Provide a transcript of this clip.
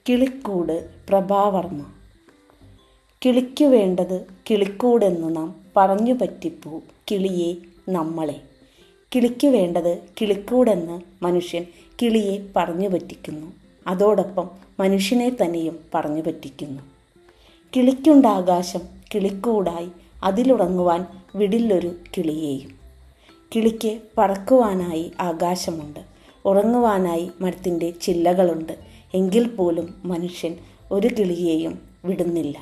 കിളിക്കൂട് പ്രഭാവർമ്മ. കിളിക്കു വേണ്ടത് കിളിക്കൂടെന്നു നാം പറഞ്ഞു പറ്റിപ്പൂ കിളിയെ നമ്മളെ. കിളിക്കു വേണ്ടത് കിളിക്കൂടെന്ന് മനുഷ്യൻ കിളിയെ പറഞ്ഞു പറ്റിക്കുന്നു. അതോടൊപ്പം മനുഷ്യനെ തന്നെയും പറഞ്ഞു പറ്റിക്കുന്നു. കിളിക്കുണ്ടാകാശം കിളിക്കൂടായി അതിലുറങ്ങുവാൻ വിടില്ലൊരു കിളിയെയും. കിളിക്ക് പറക്കുവാനായി ആകാശമുണ്ട്, ഉറങ്ങുവാനായി മരത്തിൻ്റെ ചില്ലകളുണ്ട്. എങ്കിൽ പോലും മനുഷ്യൻ ഒരു കിളിയെയും വിടുന്നില്ല.